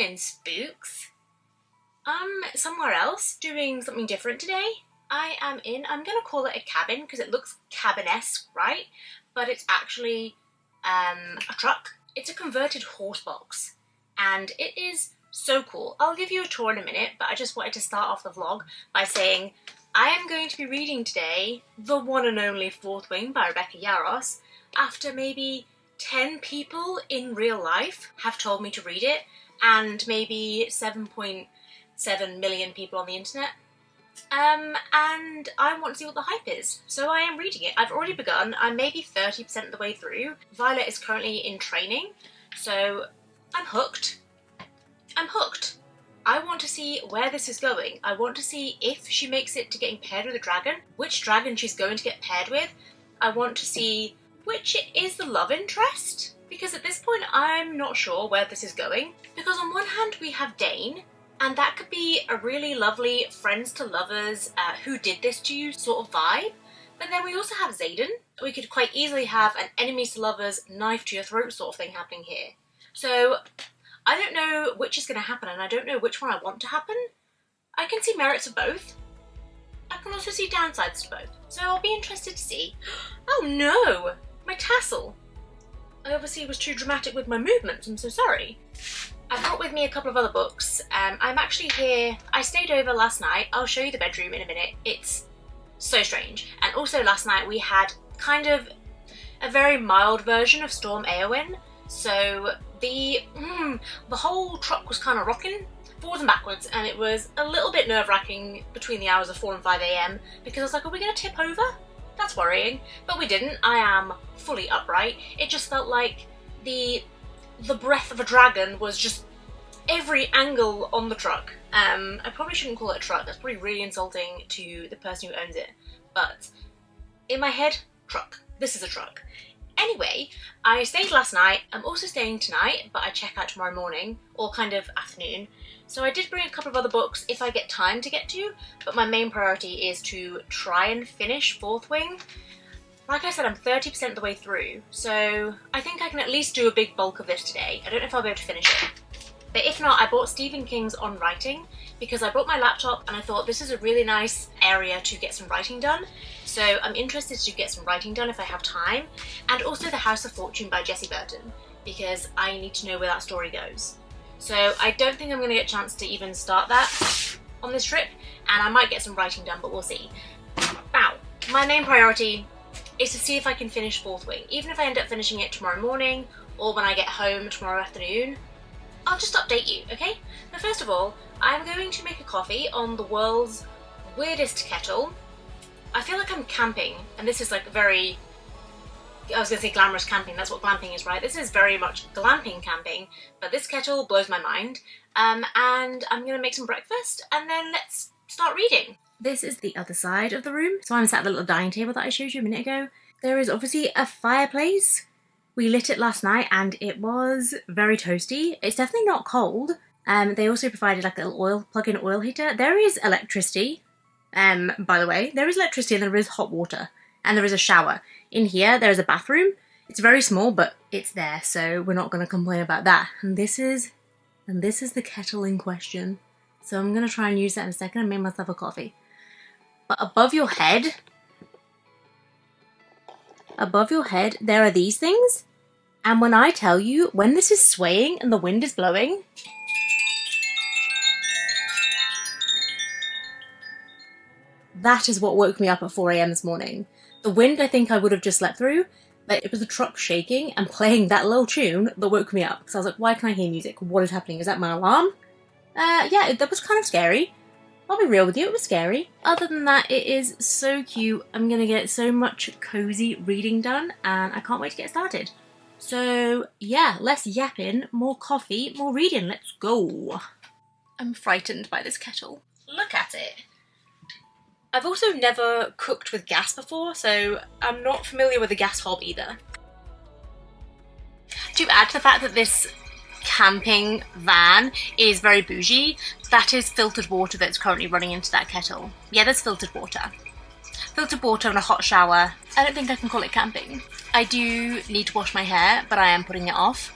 morning, spooks. I'm somewhere else doing something different today. I'm gonna call it a cabin because it looks cabin-esque, right? But it's actually a truck. It's a converted horse box and it is so cool. I'll give you a tour in a minute, but I just wanted to start off the vlog by saying I am going to be reading today the one and only Fourth Wing by Rebecca Yarros after maybe 10 people in real life have told me to read it and maybe 7.7 million people on the internet. And I want to see what the hype is, so I am reading it. I've already begun. I'm maybe 30% of the way through. Violet is currently in training, so I'm hooked. I'm hooked. I want to see where this is going. I want to see if she makes it to getting paired with a dragon, which dragon she's going to get paired with. I want to see which is the love interest, because at this point I'm not sure where this is going. Because on one hand we have Dane, and that could be a really lovely friends to lovers who did this to you sort of vibe. But then we also have Xaden. We could quite easily have an enemies to lovers, knife to your throat sort of thing happening here. So I don't know which is going to happen, and I don't know which one I want to happen. I can see merits of both. I can also see downsides to both. So I'll be interested to see. Oh no! My tassel! I obviously was too dramatic with my movements, I'm so sorry. I brought with me a couple of other books. I'm actually here, I stayed over last night. I'll show you the bedroom in a minute. It's so strange. And also last night we had kind of a very mild version of Storm Eowyn. So the whole truck was kind of rocking forwards and backwards, and it was a little bit nerve-wracking between the hours of 4 and 5 AM because I was like, are we going to tip over? That's worrying. But we didn't. I am fully upright. It just felt like the breath of a dragon was just every angle on the truck. I probably shouldn't call it a truck. That's probably really insulting to the person who owns it. But in my head, truck. This is a truck. Anyway, I stayed last night. I'm also staying tonight, but I check out tomorrow morning, or kind of afternoon. So I did bring a couple of other books if I get time to get to, but my main priority is to try and finish Fourth Wing. Like I said, I'm 30% of the way through, so I think I can at least do a big bulk of this today. I don't know if I'll be able to finish it. But if not, I bought Stephen King's On Writing because I brought my laptop and I thought this is a really nice area to get some writing done. So I'm interested to get some writing done if I have time. And also The House of Fortune by Jessie Burton, because I need to know where that story goes. So I don't think I'm going to get a chance to even start that on this trip, and I might get some writing done, but we'll see. Now, my main priority is to see if I can finish Fourth Wing. Even if I end up finishing it tomorrow morning or when I get home tomorrow afternoon, I'll just update you, okay? But first of all, I'm going to make a coffee on the world's weirdest kettle. I feel like I'm camping, and this is like very, I was going to say glamorous camping, that's what glamping is, right? This is very much glamping camping, but this kettle blows my mind. And I'm going to make some breakfast, and then let's start reading. This is the other side of the room. So I'm sat at the little dining table that I showed you a minute ago. There is obviously a fireplace. We lit it last night and it was very toasty. It's definitely not cold. They also provided like a little plug-in oil heater. There is electricity, by the way. There is electricity and there is hot water. And there is a shower. In here, there is a bathroom. It's very small, but it's there, so we're not going to complain about that. And this is the kettle in question. So I'm going to try and use that in a second and make myself a coffee. But above your head, there are these things. And when I tell you, when this is swaying and the wind is blowing, that is what woke me up at 4 AM this morning. The wind I think I would have just slept through, but it was the truck shaking and playing that little tune that woke me up. So I was like, why can I hear music? What is happening? Is that my alarm? Yeah, that was kind of scary. I'll be real with you, it was scary. Other than that, it is so cute. I'm gonna get so much cozy reading done, and I can't wait to get started. So yeah, less yapping, more coffee, more reading, let's go. I'm frightened by this kettle. Look at it. I've also never cooked with gas before, so I'm not familiar with the gas hob either. To add to the fact that this camping van is very bougie, that is filtered water that's currently running into that kettle. Yeah, there's filtered water. Filtered water and a hot shower. I don't think I can call it camping. I do need to wash my hair, but I am putting it off.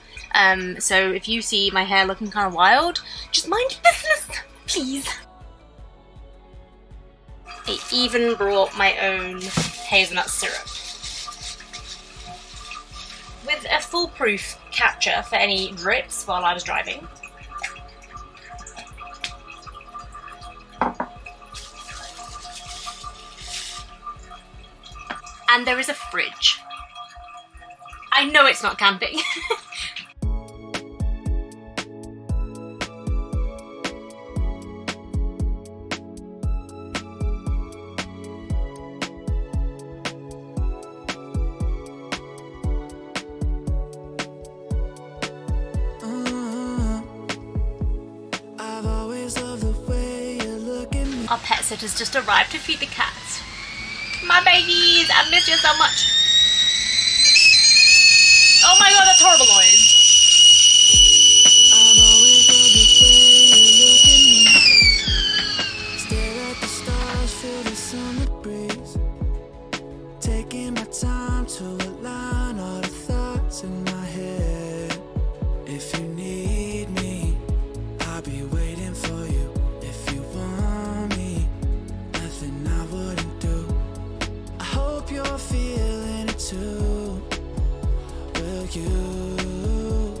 So if you see my hair looking kind of wild, just mind your business, please. I even brought my own hazelnut syrup with a foolproof catcher for any drips while I was driving. And there is a fridge. I know it's not camping. Our pet sitters just arrived to feed the cats. My babies, I miss you so much. Oh my god, that's horrible noise. Stare at the stars, feel the summer breeze. Taking my time to align all the thoughts in my head. If you need me, I'll be waiting for you. If you want me, nothing I wouldn't do. I hope you're feeling it too. Will you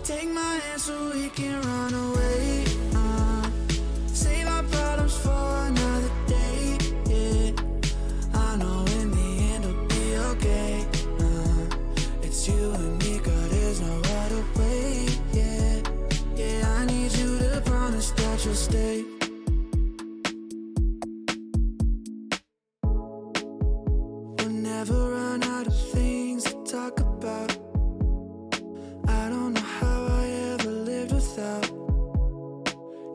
take my hand so we can run away? Save our problems for another day. Yeah, I know in the end it'll be okay. It's you and me, girl, there's no other way. Yeah, yeah, I need you to promise that you'll stay. We'll never run out of things to talk about. I don't know how I ever lived without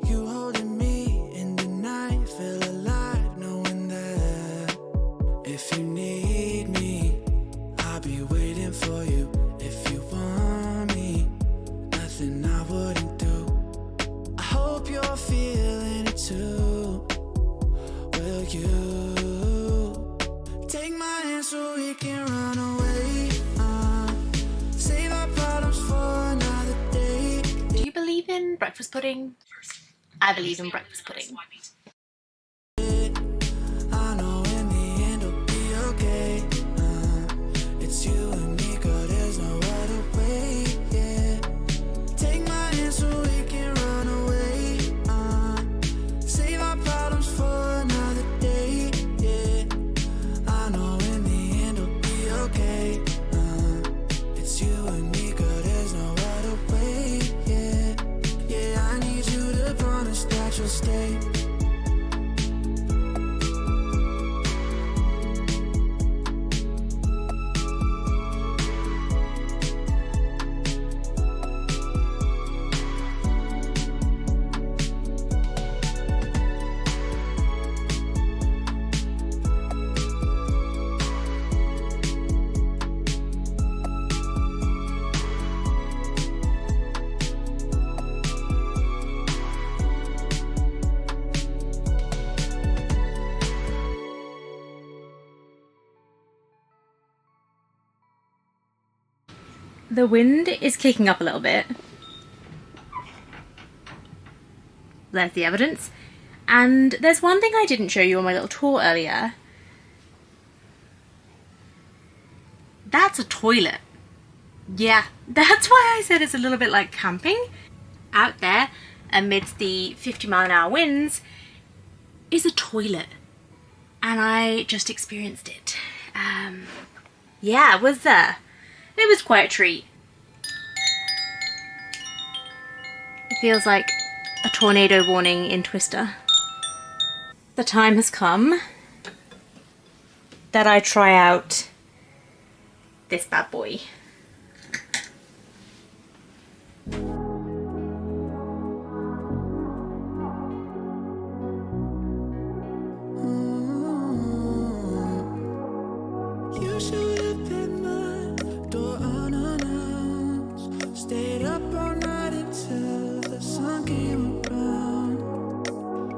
you holding me in the night. Feel alive knowing that if you need me, I'll be waiting for you. If you want me, nothing I wouldn't do. I hope you're feeling it too. Will you take my hand so we can run away? Save our problems for another day. Do you believe in breakfast pudding? I believe in breakfast pudding. I know in the end it'll be okay. It's you and me, girl, there's no other way. Yeah, take my hand so we can run away. Save our problems for another day. Yeah, I know in the end it'll be okay. It's you and me, girl, there's no other way. Yeah, yeah, I need you to promise that you'll stay. The wind is kicking up a little bit. There's the evidence. And there's one thing I didn't show you on my little tour earlier. That's a toilet. Yeah, that's why I said it's a little bit like camping. Out there, amidst the 50-mile-an-hour winds, is a toilet. And I just experienced it. Yeah, it was quite a treat. It feels like a tornado warning in Twister. The time has come that I try out this bad boy. You should have been my door unannounced. Stayed up all night until the sun came around.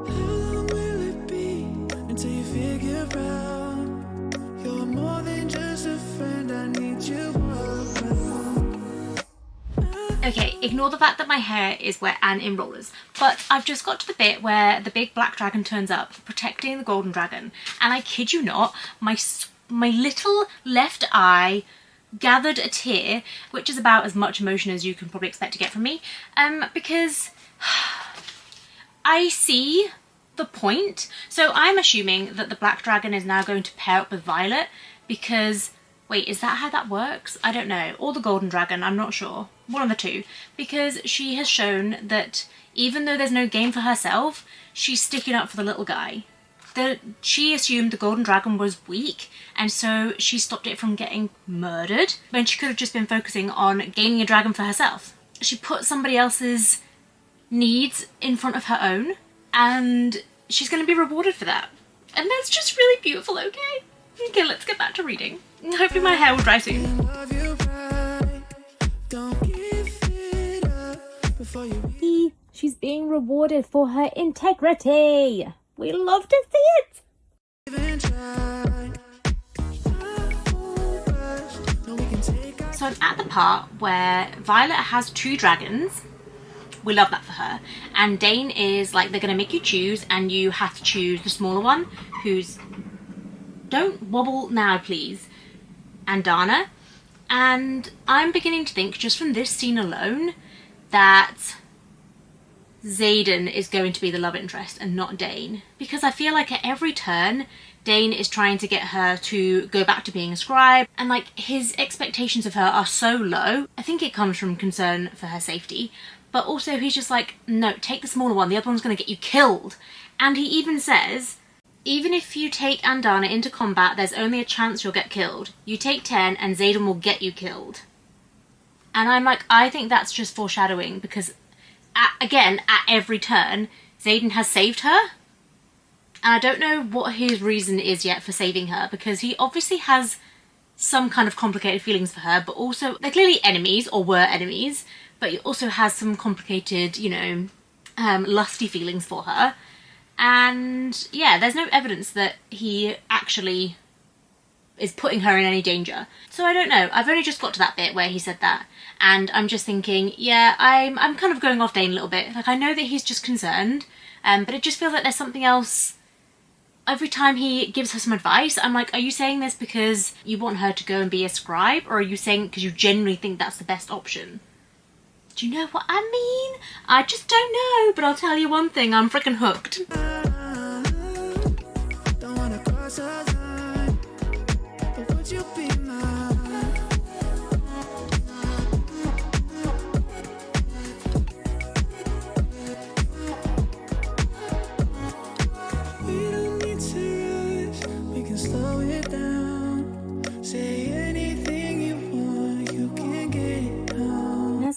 How long will it be until you figure out you're more than just a friend? I need you all Ignore the fact that my hair is wet and in rollers. But I've just got to the bit where the big black dragon turns up, protecting the golden dragon. And I kid you not, my little left eye gathered a tear, which is about as much emotion as you can probably expect to get from me, because I see the point. So I'm assuming that the black dragon is now going to pair up with Violet, because wait, is that how that works? I don't know. Or the golden dragon, I'm not sure. One of the two. Because she has shown that even though there's no game for herself, she's sticking up for the little guy. She assumed the golden dragon was weak, and so she stopped it from getting murdered when she could have just been focusing on gaining a dragon for herself. She put somebody else's needs in front of her own, and she's going to be rewarded for that. And that's just really beautiful, okay? Okay, let's get back to reading. Hopefully my hair will dry soon. She's being rewarded for her integrity. We love to see it. So I'm at the part where Violet has 2 dragons. We love that for her. And Dane is like, they're going to make you choose, and you have to choose the smaller one, who's... Don't wobble now, please. And Dana. And I'm beginning to think, just from this scene alone, that Xaden is going to be the love interest and not Dane. Because I feel like at every turn, Dane is trying to get her to go back to being a scribe. And like, his expectations of her are so low. I think it comes from concern for her safety. But also he's just like, no, take the smaller one. The other one's going to get you killed. And he even says, even if you take Andana into combat, there's only a chance you'll get killed. You take 10 and Xaden will get you killed. And I'm like, I think that's just foreshadowing, because again, at every turn, Xaden has saved her. And I don't know what his reason is yet for saving her, because he obviously has some kind of complicated feelings for her, but also they're clearly enemies, or were enemies, but he also has some complicated, you know, lusty feelings for her. And yeah, there's no evidence that he actually is putting her in any danger. So I don't know. I've only just got to that bit where he said that, and I'm just thinking, yeah, I'm kind of going off Dane a little bit. Like, I know that he's just concerned, but it just feels like there's something else. Every time he gives her some advice, I'm like, are you saying this because you want her to go and be a scribe, or are you saying because you genuinely think that's the best option? Do you know what I mean? I just don't know, but I'll tell you one thing, I'm freaking hooked.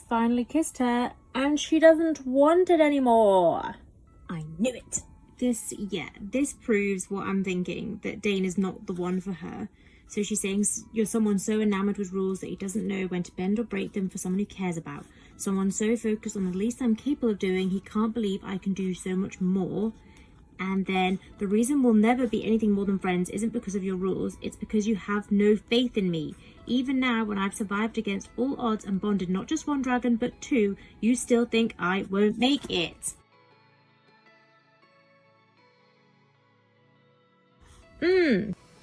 Finally kissed her, and she doesn't want it anymore. I knew it. This proves what I'm thinking, that Dane is not the one for her. So she's saying, you're someone so enamored with rules that he doesn't know when to bend or break them for someone he cares about. Someone so focused on the least I'm capable of doing, he can't believe I can do so much more. And then, the reason we'll never be anything more than friends isn't because of your rules, it's because you have no faith in me. Even now, when I've survived against all odds and bonded not just 1 dragon, but 2, you still think I won't make it.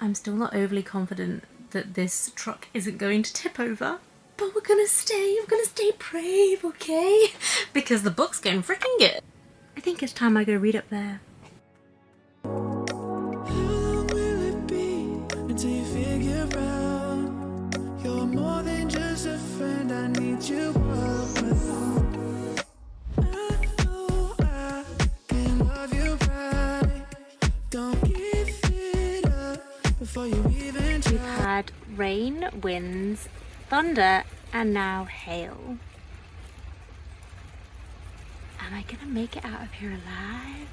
I'm still not overly confident that this truck isn't going to tip over. But we're gonna stay brave, okay? Because the book's going freaking good. I think it's time I go read up there. More than just a friend, I need you. I know I can love you right. Don't give it up before you even try. We've had rain, winds, thunder, and now hail. Am I gonna make it out of here alive?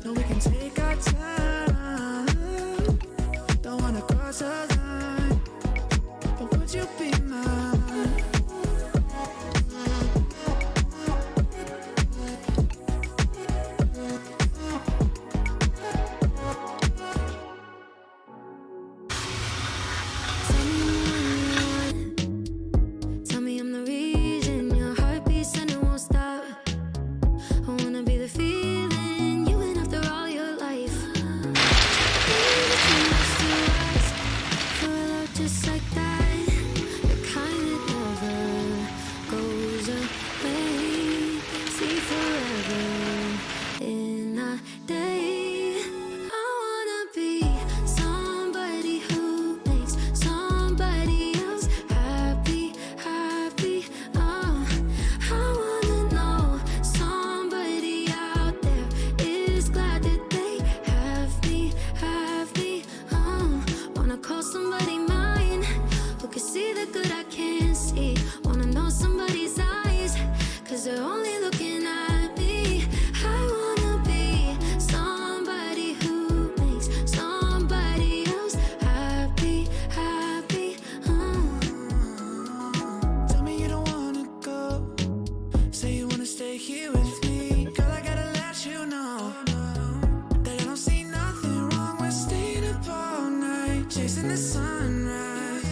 No, we can take our time. Don't wanna cross a line, but would you be mine? Tell me when stay here with me. Girl, I gotta let you know that I don't see nothing wrong with staying up all night, chasing the sunrise.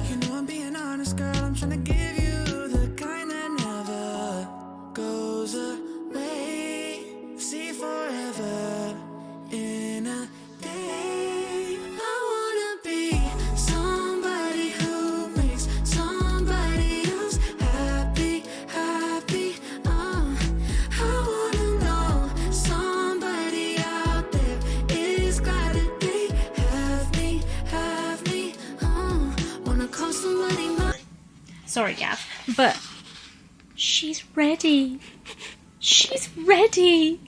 You know I'm being honest, girl, I'm trying to give you the kind that never goes away. See forever in a day. I wanna be somebody who makes somebody else happy, happy. I wanna know somebody out there is glad that they have me. Wanna call somebody mine. Sorry, Gav, but she's ready. She's ready.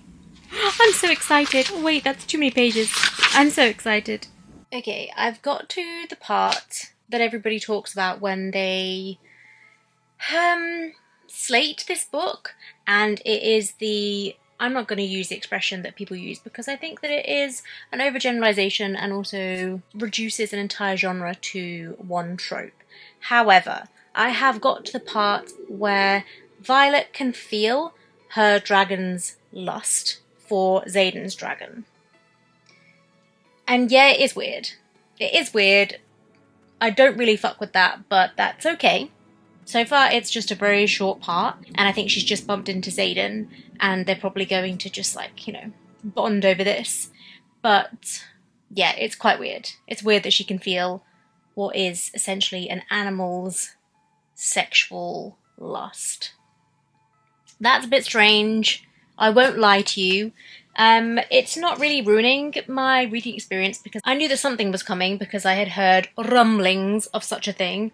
I'm so excited. Wait, that's too many pages. I'm so excited. Okay, I've got to the part that everybody talks about when they slate this book, and it is the, I'm not going to use the expression that people use because I think that it is an overgeneralization and also reduces an entire genre to one trope. However, I have got to the part where Violet can feel her dragon's lust for Xaden's dragon. And yeah, it is weird. It is weird. I don't really fuck with that, but that's okay. So far, it's just a very short part, and I think she's just bumped into Xaden, and they're probably going to just, like, you know, bond over this. But yeah, it's quite weird. It's weird that she can feel what is essentially an animal's sexual lust. That's a bit strange. I won't lie to you. It's not really ruining my reading experience because I knew that something was coming because I had heard rumblings of such a thing.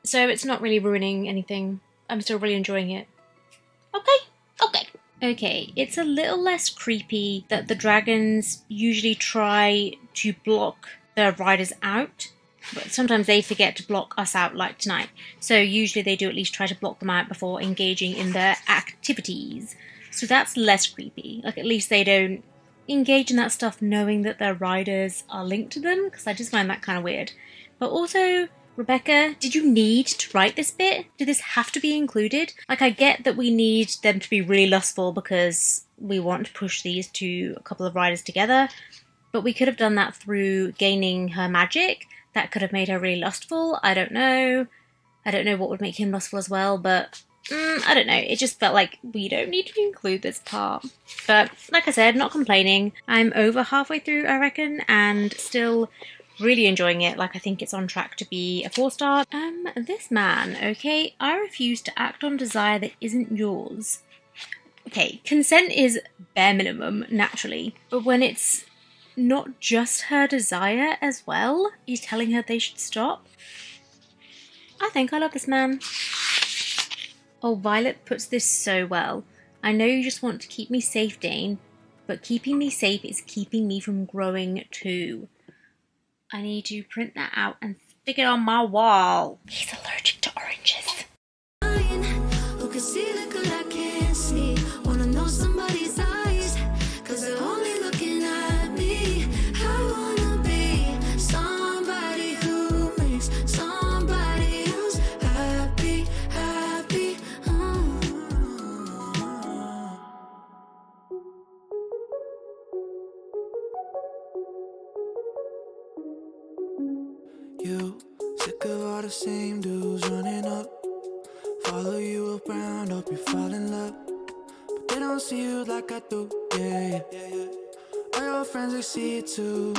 So it's not really ruining anything. I'm still really enjoying it. Okay, it's a little less creepy that the dragons usually try to block their riders out. But sometimes they forget to block us out, like tonight. So usually they do at least try to block them out before engaging in their activities. So that's less creepy. Like, at least they don't engage in that stuff knowing that their riders are linked to them, because I just find that kind of weird. But also, Rebecca, did you need to write this bit? Did this have to be included? Like, I get that we need them to be really lustful because we want to push these two, a couple of riders together, but we could have done that through gaining her magic. That could have made her really lustful. I don't know. I don't know what would make him lustful as well, but I don't know. It just felt like we don't need to include this part. But like I said, not complaining. I'm over halfway through, I reckon, and still really enjoying it. Like, I think it's on track to be a 4-star. This man, okay? I refuse to act on desire that isn't yours. Okay, consent is bare minimum, naturally. But when it's not just her desire as well, he's telling her they should stop. I think I love this man. Oh, Violet puts this so well. I know you just want to keep me safe, Dane, but keeping me safe is keeping me from growing too. I need to print that out and stick it on my wall. He's allergic to oranges. Who can see the good I can't see? Wanna know somebody's eyes, 'cause they're only looking at me. I wanna be somebody who makes somebody else happy, happy. You sick of all the same dudes running up, follow you around, hope you fall in love, but they don't see you like I do, yeah. All your friends, they see it too,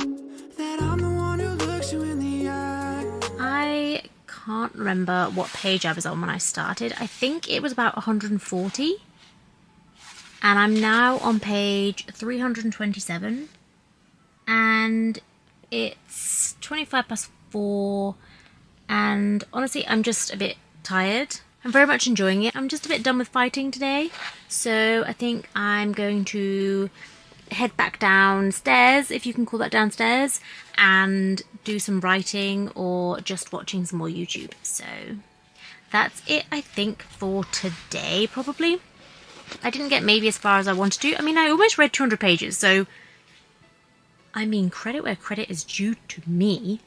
that I'm the one who looks you in the eye. I can't remember what page I was on when I started. I think it was about 140. And I'm now on page 327. And it's 25 past 4. And honestly, I'm just a bit tired. I'm very much enjoying it. I'm just a bit done with fighting today. So I think I'm going to head back downstairs, if you can call that downstairs, and do some writing or just watching some more YouTube. So that's it, I think, for today, probably. I didn't get maybe as far as I wanted to. I mean, I almost read 200 pages, so I mean, credit where credit is due to me.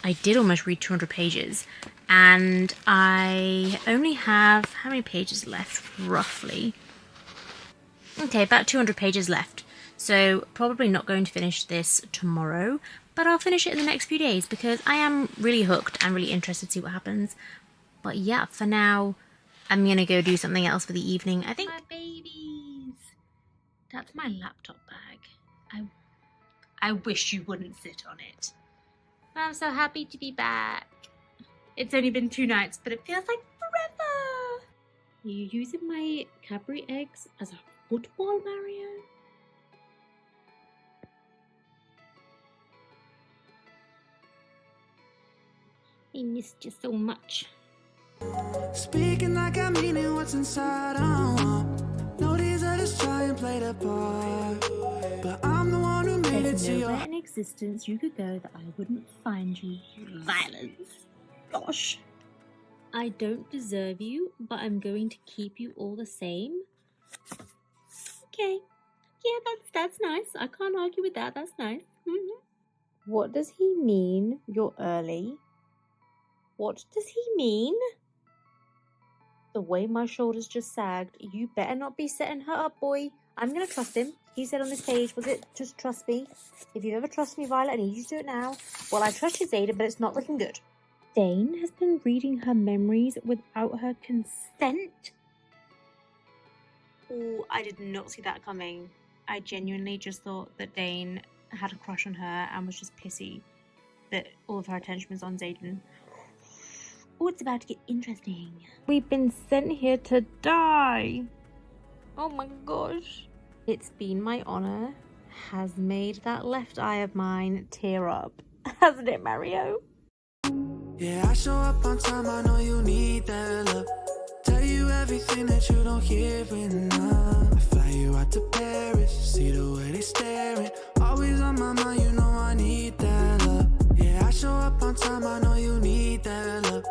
I did almost read 200 pages, and I only have, how many pages left, roughly? Okay, about 200 pages left, so probably not going to finish this tomorrow, but I'll finish it in the next few days, because I am really hooked and really interested to see what happens. But yeah, for now, I'm gonna go do something else for the evening. I think... My babies! That's my laptop bag. I wish you wouldn't sit on it. I'm so happy to be back. It's only been 2 nights, but it feels like forever. Are you using my Cadbury eggs as a football, Mario? I missed you so much. Speaking like I mean it, what's inside, no, these others try and play the part, but I'm the one who made it to your... There's nowhere in existence you could go that I wouldn't find you. Violence. Gosh. I don't deserve you, but I'm going to keep you all the same. Okay. Yeah, that's nice. I can't argue with that. That's nice. What does he mean, you're early? What does he mean? The way my shoulders just sagged, you better not be setting her up, boy. I'm going to trust him. He said on this page, was it, just trust me? If you ever trust me, Violet, I need you to do it now. Well, I trust you, Zayden, but it's not looking good. Dane has been reading her memories without her consent? Oh, I did not see that coming. I genuinely just thought that Dane had a crush on her and was just pissy that all of her attention was on Zayden. Oh, it's about to get interesting. We've been sent here to die. Oh my gosh. It's been my honour, has made that left eye of mine tear up. Hasn't it, Mario? Yeah, I show up on time, I know you need that love. Tell you everything that you don't hear enough. I fly you out to Paris, see the way they staring. Always on my mind, you know I need that love. Yeah, I show up on time, I know you need that love.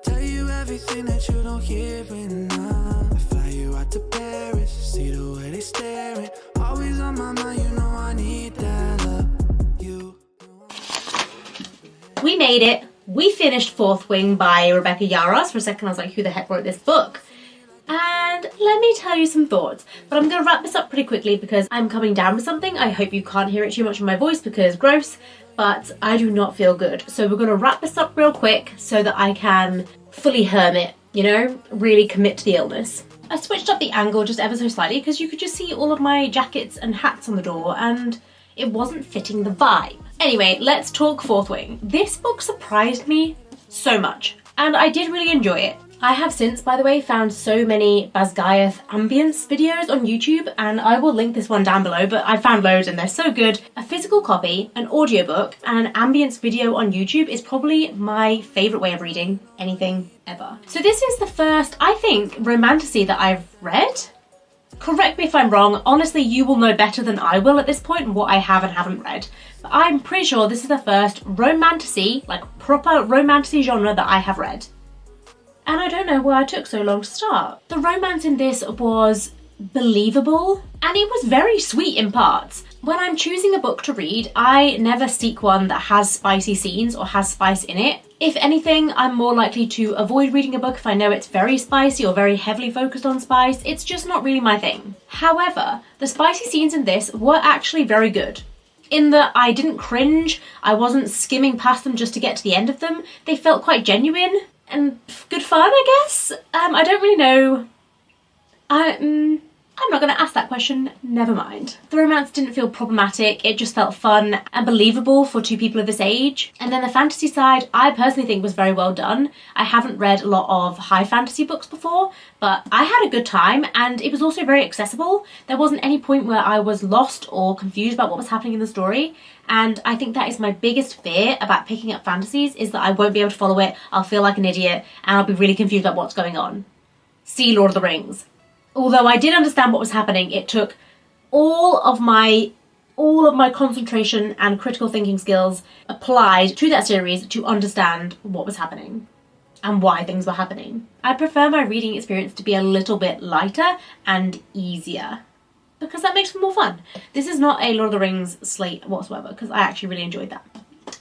Tell you everything that you don't hear enough. I fly you out to Paris, see the way they staring. Always on my mind, you know I need that love. We made it. We finished Fourth Wing by Rebecca Yarros. For a second I was like, who the heck wrote this book? And let me tell you some thoughts. But I'm going to wrap this up pretty quickly because I'm coming down with something. I hope you can't hear it too much in my voice because gross. But I do not feel good. So we're going to wrap this up real quick so that I can fully hermit, you know, really commit to the illness. I switched up the angle just ever so slightly because you could just see all of my jackets and hats on the door and it wasn't fitting the vibe. Anyway, let's talk Fourth Wing. This book surprised me so much and I did really enjoy it. I have since, by the way, found so many Basgiath Ambience videos on YouTube and I will link this one down below, but I found loads and they're so good. A physical copy, an audiobook, and an Ambience video on YouTube is probably my favourite way of reading anything ever. So this is the first, I think, Romantasy that I've read. Correct me if I'm wrong, honestly you will know better than I will at this point what I have and haven't read. But I'm pretty sure this is the first Romantasy, like proper Romantasy genre that I have read. And I don't know why I took so long to start. The romance in this was believable and it was very sweet in parts. When I'm choosing a book to read, I never seek one that has spicy scenes or has spice in it. If anything, I'm more likely to avoid reading a book if I know it's very spicy or very heavily focused on spice. It's just not really my thing. However, the spicy scenes in this were actually very good. In that I didn't cringe, I wasn't skimming past them just to get to the end of them. They felt quite genuine and good fun, I guess. I don't really know. I'm not going to ask that question, never mind. The romance didn't feel problematic, it just felt fun and believable for two people of this age. And then the fantasy side, I personally think was very well done. I haven't read a lot of high fantasy books before, but I had a good time and it was also very accessible. There wasn't any point where I was lost or confused about what was happening in the story. And I think that is my biggest fear about picking up fantasies, is that I won't be able to follow it, I'll feel like an idiot, and I'll be really confused about what's going on. See Lord of the Rings. Although I did understand what was happening, it took all of my concentration and critical thinking skills applied to that series to understand what was happening and why things were happening. I prefer my reading experience to be a little bit lighter and easier because that makes it more fun. This is not a Lord of the Rings slate whatsoever because I actually really enjoyed that.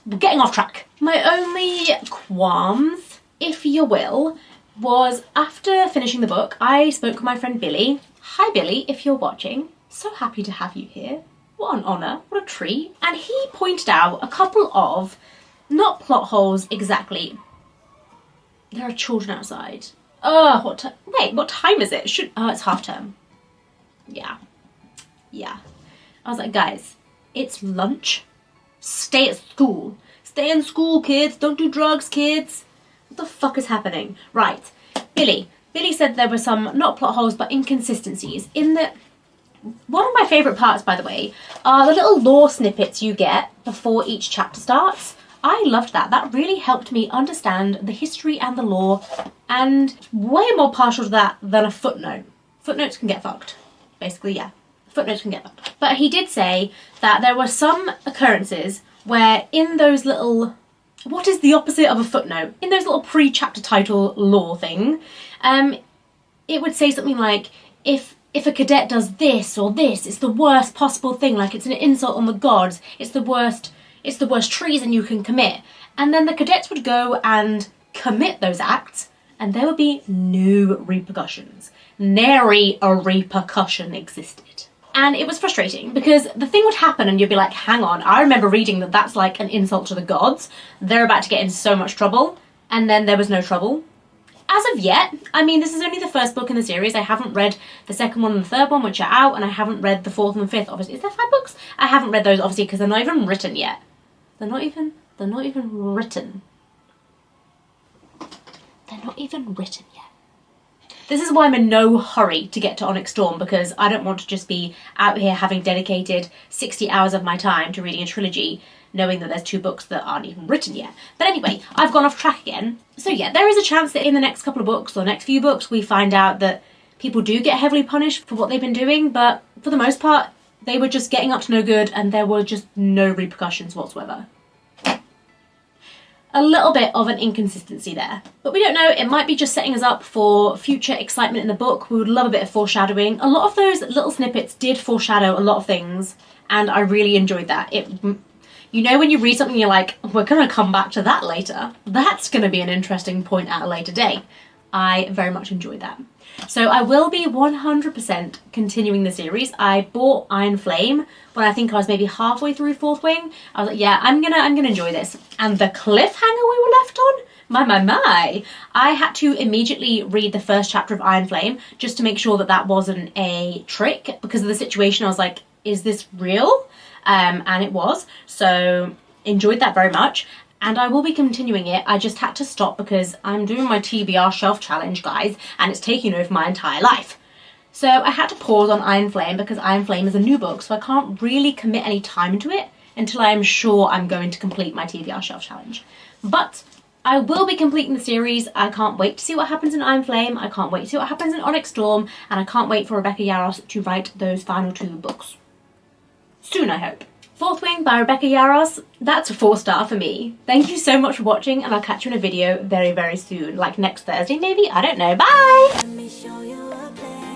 we're getting off track. My only qualms, if you will, was after finishing the book, I spoke with my friend Billy. Hi Billy, if you're watching. So happy to have you here. What an honour, what a treat. And he pointed out a couple of, not plot holes exactly. There are children outside. Oh, wait, what time is it? Oh, it's half term. Yeah. I was like, guys, it's lunch. Stay at school. Stay in school, kids. Don't do drugs, kids. What the fuck is happening? Right. Billy said there were some, not plot holes, but inconsistencies in the... One of my favourite parts, by the way, are the little lore snippets you get before each chapter starts. I loved that. That really helped me understand the history and the lore, and way more partial to that than a footnote. Footnotes can get fucked. Basically, yeah. Footnotes can get fucked. But he did say that there were some occurrences where in those little... What is the opposite of a footnote? In those little pre-chapter title lore thing, it would say something like, if a cadet does this or this, it's the worst possible thing, like it's an insult on the gods, it's the worst treason you can commit. And then the cadets would go and commit those acts, and there would be no repercussions. Nary a repercussion existed. And it was frustrating because the thing would happen and you'd be like, hang on, I remember reading that that's like an insult to the gods. They're about to get in so much trouble. And then there was no trouble. As of yet, I mean, this is only the first book in the series. I haven't read the second one and the third one, which are out, and I haven't read the fourth and the fifth, obviously. Is there 5 books? I haven't read those, obviously, because they're not even written yet. They're not even written. They're not even written yet. This is why I'm in no hurry to get to Onyx Storm, because I don't want to just be out here having dedicated 60 hours of my time to reading a trilogy, knowing that there's 2 books that aren't even written yet. But anyway, I've gone off track again. So yeah, there is a chance that in the next couple of books, or next few books, we find out that people do get heavily punished for what they've been doing, but for the most part, they were just getting up to no good and there were just no repercussions whatsoever. A little bit of an inconsistency there. But we don't know, it might be just setting us up for future excitement in the book. We would love a bit of foreshadowing. A lot of those little snippets did foreshadow a lot of things, and I really enjoyed that. You know when you read something you're like, we're going to come back to that later. That's going to be an interesting point at a later date. I very much enjoyed that. So I will be 100% continuing the series. I bought Iron Flame when I think I was maybe halfway through Fourth Wing. I was like, yeah, I'm gonna enjoy this. And the cliffhanger we were left on, my. I had to immediately read the first chapter of Iron Flame just to make sure that that wasn't a trick, because of the situation. I was like, is this real? And it was. So enjoyed that very much. And I will be continuing it. I just had to stop because I'm doing my TBR shelf challenge, guys, and it's taking over my entire life. So I had to pause on Iron Flame because Iron Flame is a new book, so I can't really commit any time to it until I am sure I'm going to complete my TBR shelf challenge. But I will be completing the series. I can't wait to see what happens in Iron Flame. I can't wait to see what happens in Onyx Storm, and I can't wait for Rebecca Yarros to write those final 2 books. Soon, I hope. Fourth Wing by Rebecca Yarros, that's a 4-star for me. Thank you so much for watching, and I'll catch you in a video very, very soon. Like next Thursday maybe? I don't know. Bye! Let me show you a place.